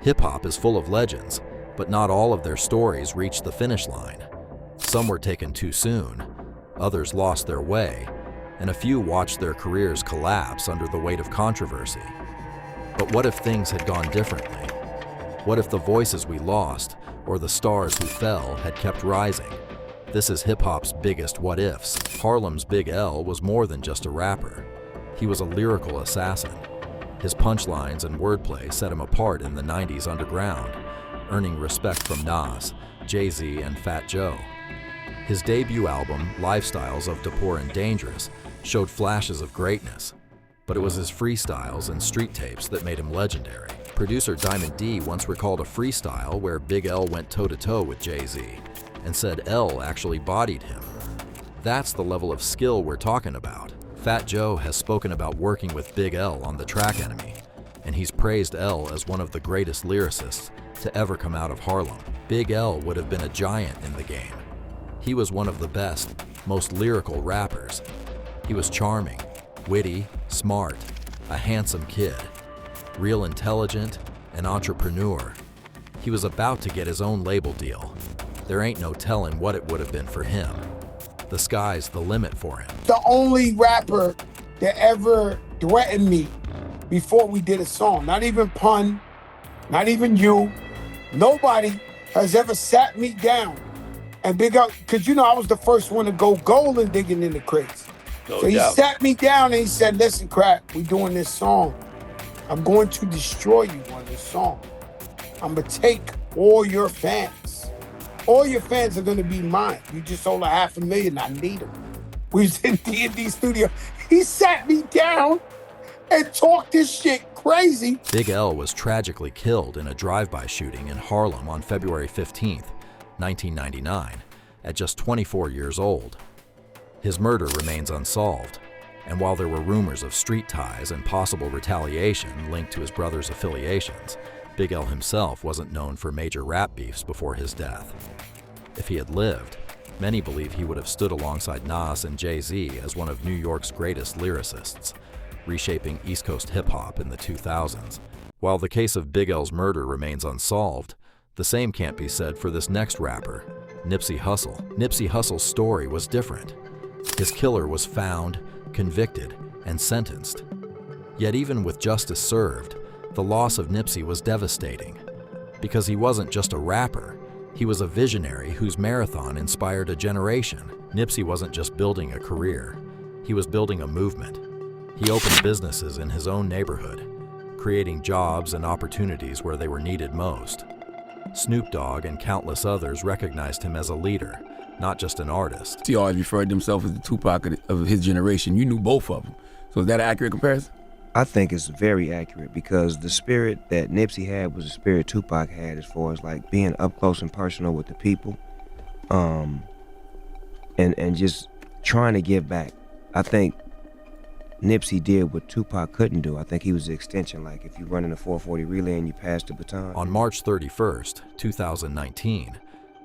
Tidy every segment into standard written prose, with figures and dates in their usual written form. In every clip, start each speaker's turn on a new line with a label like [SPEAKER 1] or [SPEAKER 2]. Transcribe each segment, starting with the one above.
[SPEAKER 1] Hip-hop is full of legends, but not all of their stories reached the finish line. Some were taken too soon, others lost their way, and a few watched their careers collapse under the weight of controversy. But what if things had gone differently? What if the voices we lost, or the stars who fell, had kept rising? This is hip-hop's biggest what-ifs. Harlem's Big L was more than just a rapper. He was a lyrical assassin. His punchlines and wordplay set him apart in the 90s underground, earning respect from Nas, Jay-Z, and Fat Joe. His debut album, Lifestyles of Da Poor and Dangerous, showed flashes of greatness, but it was his freestyles and street tapes that made him legendary. Producer Diamond D once recalled a freestyle where Big L went toe-to-toe with Jay-Z and said L actually bodied him. That's the level of skill we're talking about. Fat Joe has spoken about working with Big L on the track Enemy, and he's praised L as one of the greatest lyricists to ever come out of Harlem. Big L would have been a giant in the game. He was one of the best, most lyrical rappers. He was charming, witty, smart, a handsome kid, real intelligent, an entrepreneur. He was about to get his own label deal. There ain't no telling what it would have been for him. The sky's the limit for him.
[SPEAKER 2] The only rapper that ever threatened me before we did a song, not even Pun, not even you, nobody has ever sat me down and Big L, because you know I was the first one to go gold and digging in the crates. So he sat me down and he said, listen, Crack, we doing this song. I'm going to destroy you on this song. I'm gonna take all your fans. All your fans are gonna be mine. You just sold 500,000, I need them. We was in D&D studio. He sat me down and talked this shit crazy.
[SPEAKER 1] Big L was tragically killed in a drive-by shooting in Harlem on February 15th, 1999, at just 24 years old. His murder remains unsolved, and while there were rumors of street ties and possible retaliation linked to his brother's affiliations, Big L himself wasn't known for major rap beefs before his death. If he had lived, many believe he would have stood alongside Nas and Jay-Z as one of New York's greatest lyricists, reshaping East Coast hip-hop in the 2000s. While the case of Big L's murder remains unsolved, the same can't be said for this next rapper, Nipsey Hussle. Nipsey Hussle's story was different. His killer was found, convicted, and sentenced. Yet even with justice served, the loss of Nipsey was devastating. Because he wasn't just a rapper, he was a visionary whose marathon inspired a generation. Nipsey wasn't just building a career, he was building a movement. He opened businesses in his own neighborhood, creating jobs and opportunities where they were needed most. Snoop Dogg and countless others recognized him as a leader, not just an artist.
[SPEAKER 3] He always referred to himself as the Tupac of his generation. You knew both of them. So is that an accurate comparison?
[SPEAKER 4] I think it's very accurate because the spirit that Nipsey had was the spirit Tupac had as far as like being up close and personal with the people, and just trying to give back. I think Nipsey did what Tupac couldn't do. I think he was the extension. Like if you run in a 440 relay and you pass the baton.
[SPEAKER 1] On March 31st, 2019,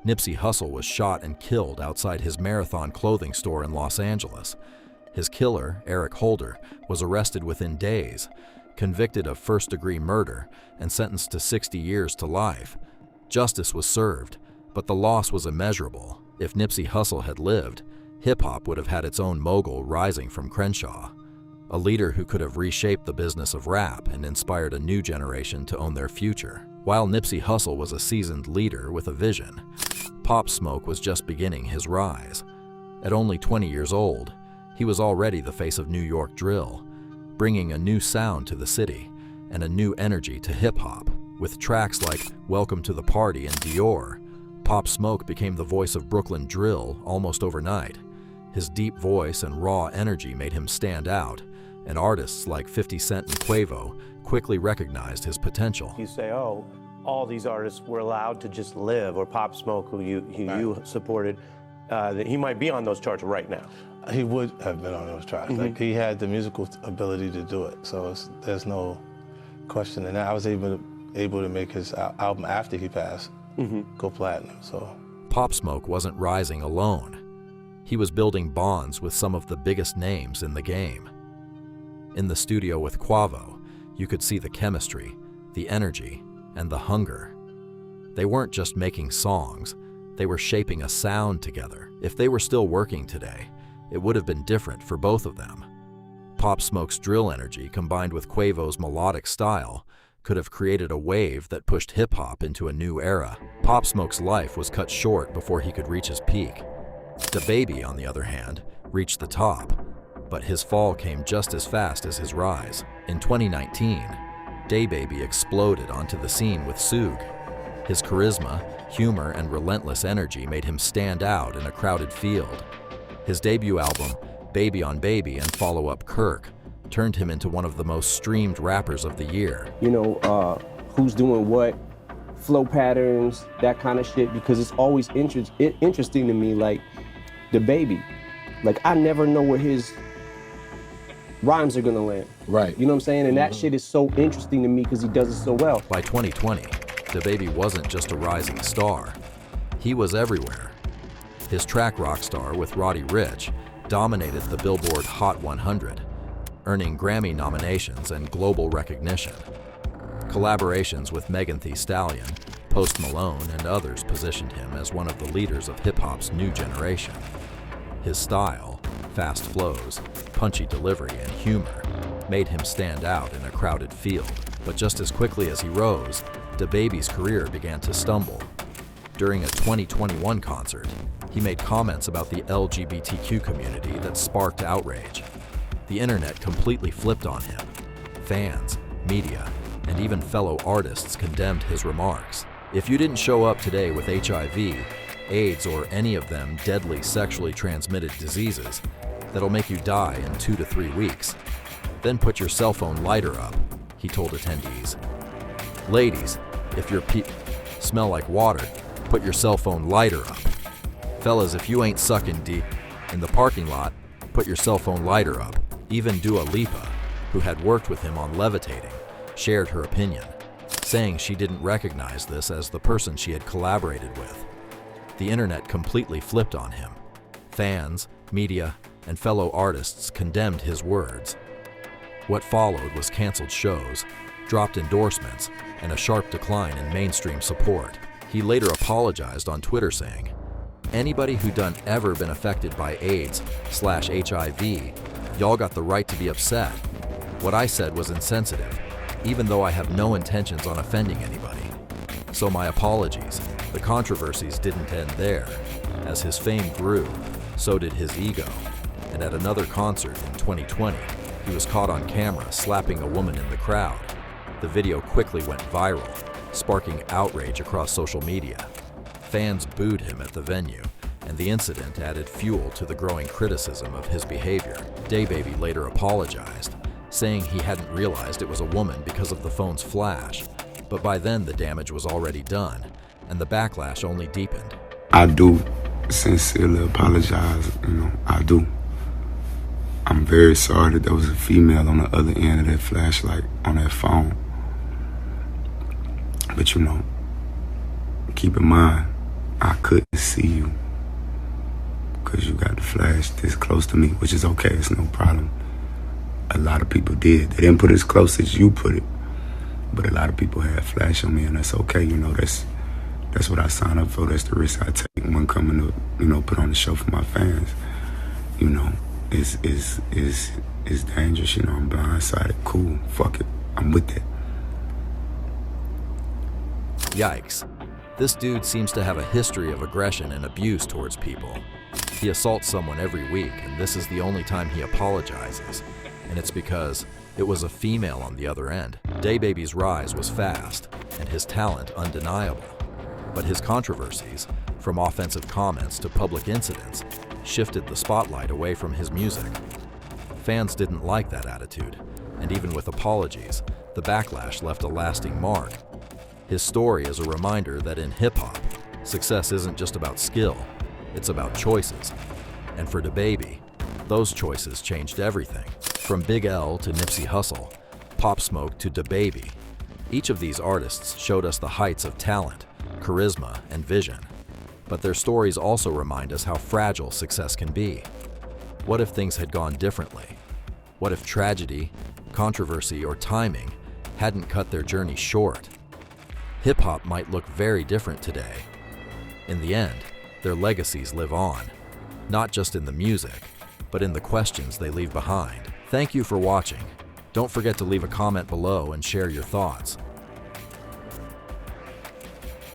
[SPEAKER 1] Nipsey Hussle was shot and killed outside his Marathon clothing store in Los Angeles. His killer, Eric Holder, was arrested within days, convicted of first-degree murder, and sentenced to 60 years to life. Justice was served, but the loss was immeasurable. If Nipsey Hussle had lived, hip-hop would have had its own mogul rising from Crenshaw, a leader who could have reshaped the business of rap and inspired a new generation to own their future. While Nipsey Hussle was a seasoned leader with a vision, Pop Smoke was just beginning his rise. At only 20 years old, he was already the face of New York drill, bringing a new sound to the city and a new energy to hip-hop. With tracks like Welcome to the Party and Dior, Pop Smoke became the voice of Brooklyn drill almost overnight. His deep voice and raw energy made him stand out, and artists like 50 Cent and Quavo quickly recognized his potential.
[SPEAKER 5] You say, oh, all these artists were allowed to just live, or Pop Smoke, who you supported, that he might be on those charts right now.
[SPEAKER 6] He would have been on those tracks. Like he had the musical ability to do it, so there's no question in that. I was able to make his album after he passed go platinum. So
[SPEAKER 1] Pop Smoke wasn't rising alone. He was building bonds with some of the biggest names in the game. In the studio with Quavo, you could see the chemistry, the energy, and the hunger. They weren't just making songs, they were shaping a sound together. If they were still working today, it would have been different for both of them. Pop Smoke's drill energy combined with Quavo's melodic style could have created a wave that pushed hip-hop into a new era. Pop Smoke's life was cut short before he could reach his peak. DaBaby, on the other hand, reached the top, but his fall came just as fast as his rise. In 2019, DaBaby exploded onto the scene with Suge. His charisma, humor, and relentless energy made him stand out in a crowded field. His debut album, Baby on Baby, and follow-up Kirk, turned him into one of the most streamed rappers of the year.
[SPEAKER 7] You know, who's doing what, flow patterns, that kind of shit, because it's always interesting to me, like, DaBaby. Like, I never know where his rhymes are gonna land.
[SPEAKER 3] Right.
[SPEAKER 7] You know what I'm saying? And that shit is so interesting to me because he does it so well.
[SPEAKER 1] By 2020, DaBaby wasn't just a rising star. He was everywhere. His track Rockstar with Roddy Ricch dominated the Billboard Hot 100, earning Grammy nominations and global recognition. Collaborations with Megan Thee Stallion, Post Malone, and others positioned him as one of the leaders of hip-hop's new generation. His style, fast flows, punchy delivery, and humor made him stand out in a crowded field. But just as quickly as he rose, DaBaby's career began to stumble. During a 2021 concert, he made comments about the LGBTQ community that sparked outrage. The internet completely flipped on him. Fans, media, and even fellow artists condemned his remarks. If you didn't show up today with HIV, AIDS, or any of them deadly sexually transmitted diseases that'll make you die in 2 to 3 weeks, then put your cell phone lighter up, he told attendees. Ladies, if your smell like water, put your cell phone lighter up. Fellas, if you ain't sucking deep in the parking lot, put your cell phone lighter up. Even Dua Lipa, who had worked with him on Levitating, shared her opinion, saying she didn't recognize this as the person she had collaborated with. The internet completely flipped on him. Fans, media, and fellow artists condemned his words. What followed was canceled shows, dropped endorsements, and a sharp decline in mainstream support. He later apologized on Twitter saying, "Anybody who done ever been affected by AIDS/HIV, y'all got the right to be upset. What I said was insensitive, even though I have no intentions on offending anybody. So my apologies." The controversies didn't end there. As his fame grew, so did his ego. And at another concert in 2020, he was caught on camera slapping a woman in the crowd. The video quickly went viral, sparking outrage across social media. Fans booed him at the venue, and the incident added fuel to the growing criticism of his behavior. DaBaby later apologized, saying he hadn't realized it was a woman because of the phone's flash, but by then the damage was already done, and the backlash only deepened.
[SPEAKER 8] I do sincerely apologize, I do. I'm very sorry that there was a female on the other end of that flashlight on that phone. But keep in mind, I couldn't see you because you got the flash this close to me, which is okay, it's no problem. A lot of people did. They didn't put it as close as you put it, but a lot of people had flash on me, and that's okay, that's what I signed up for. That's the risk I take when coming to, put on the show for my fans. It's dangerous, I'm blindsided. Cool, fuck it, I'm with that.
[SPEAKER 1] Yikes. This dude seems to have a history of aggression and abuse towards people. He assaults someone every week, and this is the only time he apologizes. And it's because it was a female on the other end. DaBaby's rise was fast, and his talent undeniable. But his controversies, from offensive comments to public incidents, shifted the spotlight away from his music. Fans didn't like that attitude, and even with apologies, the backlash left a lasting mark. His story is a reminder that in hip-hop, success isn't just about skill, it's about choices. And for DaBaby, those choices changed everything. From Big L to Nipsey Hussle, Pop Smoke to DaBaby, each of these artists showed us the heights of talent, charisma, and vision. But their stories also remind us how fragile success can be. What if things had gone differently? What if tragedy, controversy, or timing hadn't cut their journey short? Hip-hop might look very different today. In the end, their legacies live on, not just in the music, but in the questions they leave behind. Thank you for watching. Don't forget to leave a comment below and share your thoughts.